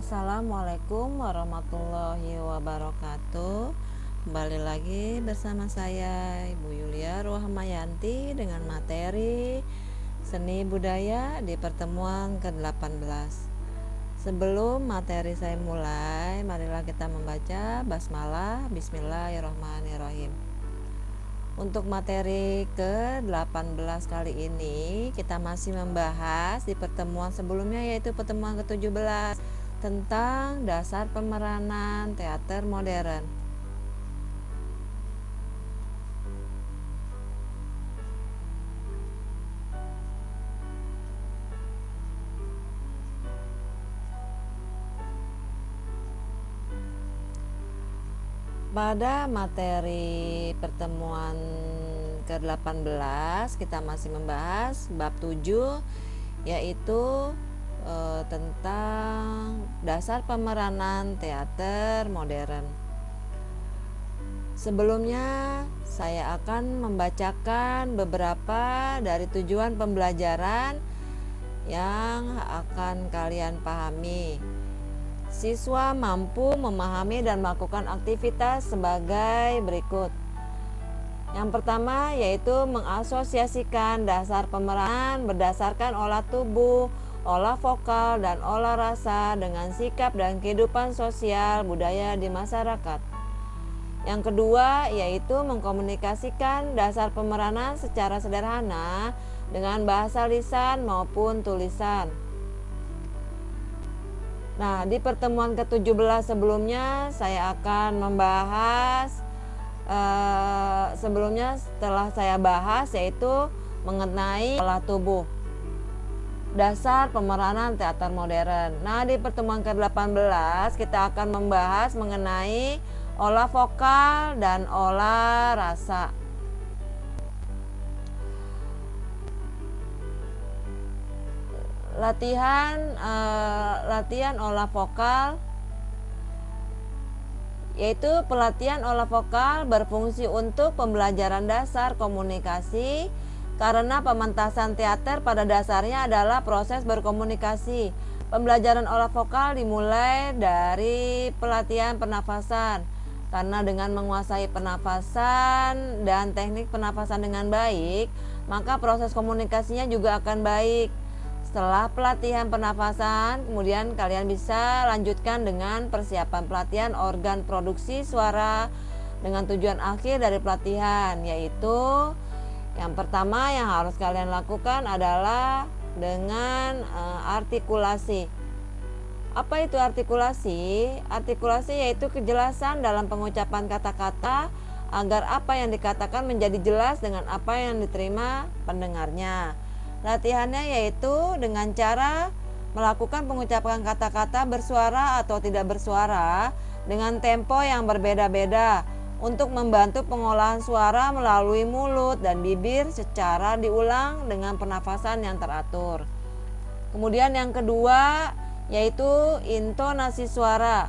Assalamualaikum warahmatullahi wabarakatuh. Kembali lagi bersama saya Ibu Yulia Rohmayanti dengan materi seni budaya di pertemuan ke-18. Sebelum materi saya mulai, marilah kita membaca basmalah. Bismillahirrahmanirrahim. Untuk materi ke-18 kali ini kita masih membahas di pertemuan sebelumnya, yaitu pertemuan ke-17 tentang dasar pemeranan teater modern. Pada materi pertemuan ke-18 kita masih membahas bab 7, yaitu tentang dasar pemeranan teater modern. Sebelumnya saya akan membacakan beberapa dari tujuan pembelajaran yang akan kalian pahami. Siswa mampu memahami dan melakukan aktivitas sebagai berikut. Yang pertama yaitu mengasosiasikan dasar pemeranan berdasarkan olah tubuh, olah vokal, dan olah rasa dengan sikap dan kehidupan sosial budaya di masyarakat. Yang kedua yaitu mengkomunikasikan dasar pemeranan secara sederhana dengan bahasa lisan maupun tulisan. Nah, di pertemuan ke-17 sebelumnya saya akan membahas setelah saya bahas yaitu mengenai olah tubuh, dasar pemeranan teater modern. Nah, di pertemuan ke-18 kita akan membahas mengenai olah vokal dan olah rasa. Latihan olah vokal, yaitu pelatihan olah vokal berfungsi untuk pembelajaran dasar komunikasi, karena pementasan teater pada dasarnya adalah proses berkomunikasi. Pembelajaran olah vokal dimulai dari pelatihan pernafasan, karena dengan menguasai pernafasan dan teknik pernafasan dengan baik, maka proses komunikasinya juga akan baik. Setelah pelatihan pernafasan, kemudian kalian bisa lanjutkan dengan persiapan pelatihan organ produksi suara dengan tujuan akhir dari pelatihan, yaitu yang pertama yang harus kalian lakukan adalah dengan artikulasi. Apa itu artikulasi? Artikulasi yaitu kejelasan dalam pengucapan kata-kata agar apa yang dikatakan menjadi jelas dengan apa yang diterima pendengarnya. Latihannya yaitu dengan cara melakukan pengucapan kata-kata bersuara atau tidak bersuara dengan tempo yang berbeda-beda untuk membantu pengolahan suara melalui mulut dan bibir secara diulang dengan pernafasan yang teratur. Kemudian yang kedua yaitu intonasi suara,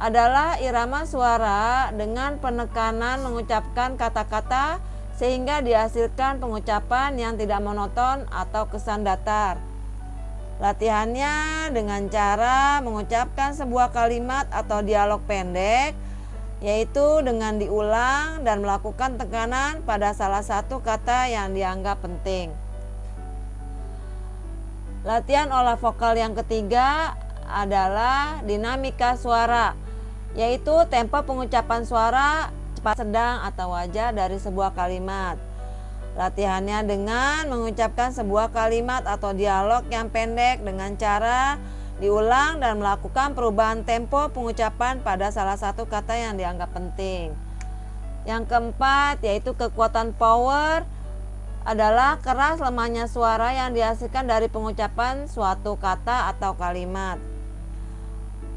adalah irama suara dengan penekanan mengucapkan kata-kata sehingga dihasilkan pengucapan yang tidak monoton atau kesan datar. Latihannya dengan cara mengucapkan sebuah kalimat atau dialog pendek, yaitu dengan diulang dan melakukan tekanan pada salah satu kata yang dianggap penting. Latihan olah vokal yang ketiga adalah dinamika suara, yaitu tempo pengucapan suara cepat, sedang, atau wajar dari sebuah kalimat. Latihannya dengan mengucapkan sebuah kalimat atau dialog yang pendek dengan cara diulang dan melakukan perubahan tempo pengucapan pada salah satu kata yang dianggap penting. Yang keempat yaitu kekuatan power, adalah keras lemahnya suara yang dihasilkan dari pengucapan suatu kata atau kalimat.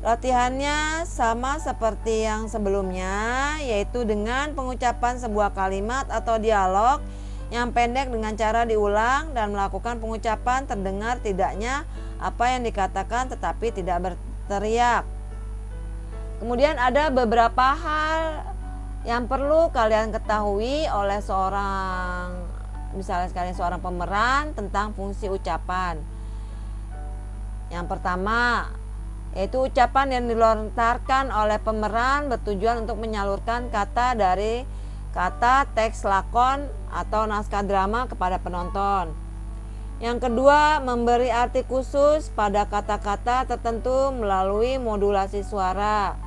Latihannya sama seperti yang sebelumnya, yaitu dengan pengucapan sebuah kalimat atau dialog yang pendek dengan cara diulang dan melakukan pengucapan terdengar tidaknya apa yang dikatakan tetapi tidak berteriak. Kemudian ada beberapa hal yang perlu kalian ketahui oleh seorang pemeran tentang fungsi ucapan. Yang pertama yaitu ucapan yang dilontarkan oleh pemeran bertujuan untuk menyalurkan kata dari kata teks lakon atau naskah drama kepada penonton. Yang kedua, memberi arti khusus pada kata-kata tertentu melalui modulasi suara.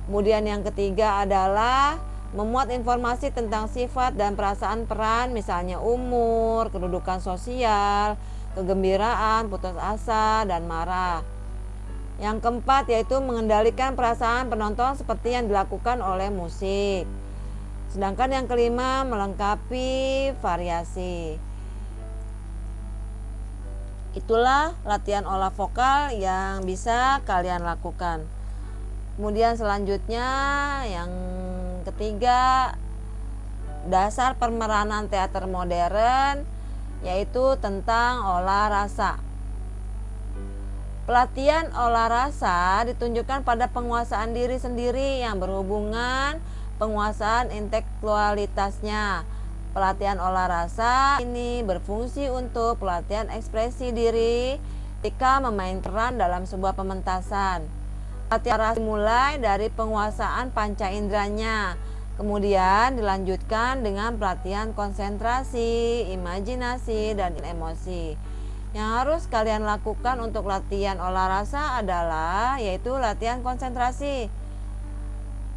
Kemudian yang ketiga adalah memuat informasi tentang sifat dan perasaan peran, misalnya umur, kedudukan sosial, kegembiraan, putus asa, dan marah. Yang keempat yaitu mengendalikan perasaan penonton seperti yang dilakukan oleh musik. Sedangkan yang kelima melengkapi variasi. Itulah latihan olah vokal yang bisa kalian lakukan. Kemudian selanjutnya yang ketiga, dasar pemeranan teater modern, yaitu tentang olah rasa. Pelatihan olah rasa ditunjukkan pada penguasaan diri sendiri yang berhubungan penguasaan intelektualitasnya. Pelatihan olah rasa ini berfungsi untuk pelatihan ekspresi diri ketika memainkan peran dalam sebuah pementasan. Pelatihan rasa dimulai dari penguasaan panca inderanya, kemudian dilanjutkan dengan pelatihan konsentrasi, imajinasi, dan emosi. Yang harus kalian lakukan untuk latihan olah rasa adalah yaitu latihan konsentrasi.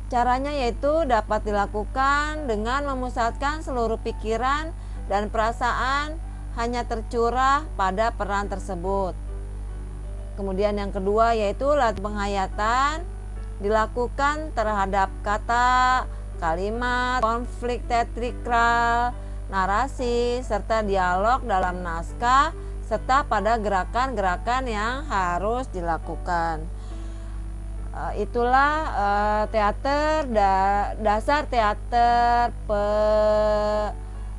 Caranya yaitu dapat dilakukan dengan memusatkan seluruh pikiran dan perasaan hanya tercurah pada peran tersebut. Kemudian yang kedua yaitu latihan penghayatan, dilakukan terhadap kata, kalimat, konflik teatrikal, narasi, serta dialog dalam naskah, serta pada gerakan-gerakan yang harus dilakukan. Itulah teater dasar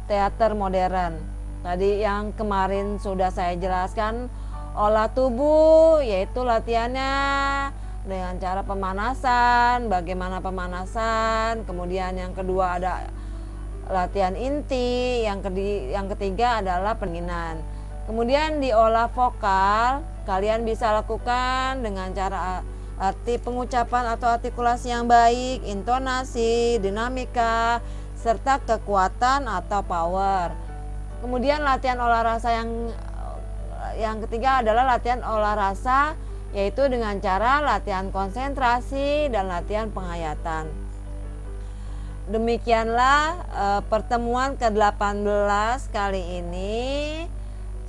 teater modern. Tadi yang kemarin sudah saya jelaskan olah tubuh, yaitu latihannya dengan cara pemanasan, bagaimana pemanasan. Kemudian yang kedua ada latihan inti, yang ketiga adalah pendinginan. Kemudian di olah vokal kalian bisa lakukan dengan cara arti pengucapan atau artikulasi yang baik, intonasi, dinamika, serta kekuatan atau power. Kemudian latihan olah rasa yang ketiga adalah latihan olah rasa, yaitu dengan cara latihan konsentrasi dan latihan penghayatan. Demikianlah pertemuan ke-18 kali ini.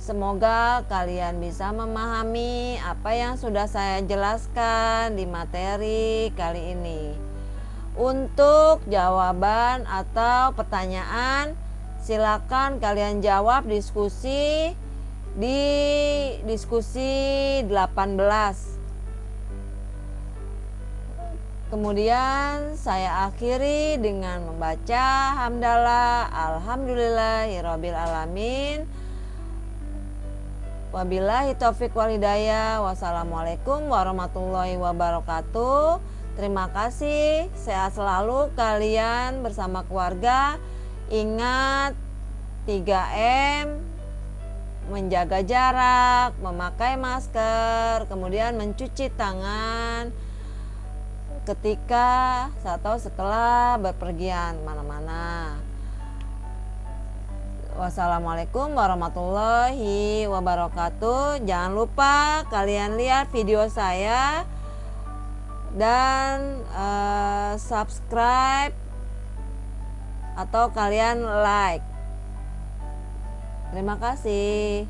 Semoga kalian bisa memahami apa yang sudah saya jelaskan di materi kali ini. Untuk jawaban atau pertanyaan, silakan kalian jawab diskusi di diskusi 18. Kemudian saya akhiri dengan membaca hamdalah alhamdulillahirabbil alamin. Wabillahi taufiq wal hidayah. Wassalamualaikum warahmatullahi wabarakatuh. Terima kasih. Sehat selalu kalian bersama keluarga. Ingat 3M, menjaga jarak, memakai masker, kemudian mencuci tangan ketika atau setelah berpergian mana-mana. Wassalamualaikum warahmatullahi wabarakatuh. Jangan lupa kalian lihat video saya dan subscribe atau kalian like. Terima kasih.